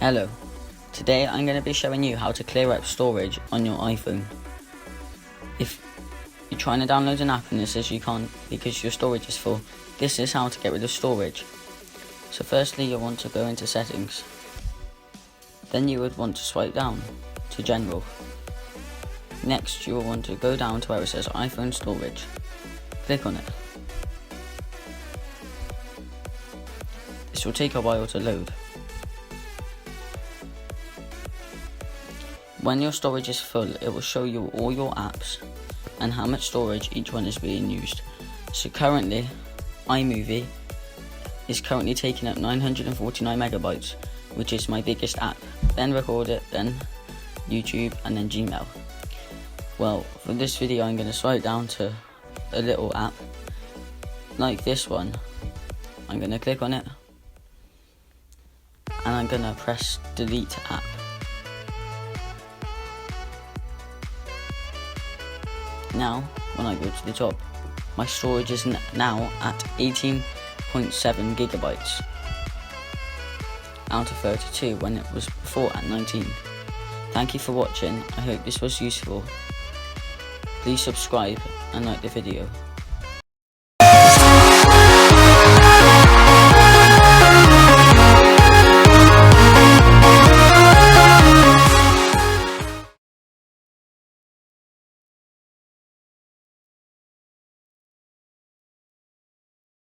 Hello, today I'm going to be showing you how to clear up storage on your iPhone. If you're trying to download an app and it says you can't because your storage is full, this is how to get rid of storage. So firstly you'll want to go into settings, then you would want to swipe down to general. Next you will want to go down to where it says iPhone storage, click on it. This will take a while to load. When your storage is full, it will show you all your apps and how much storage each one is being used. So currently, iMovie is currently taking up 949 megabytes, which is my biggest app. Then Record It, then YouTube, and then Gmail. Well, for this video I'm going to swipe down to a little app, like this one. I'm going to click on it, and I'm going to press delete app. Now, when I go to the top, my storage is now at 18.7 gigabytes out of 32 when it was before at 19. Thank you for watching. I hope this was useful. Please subscribe and like the video.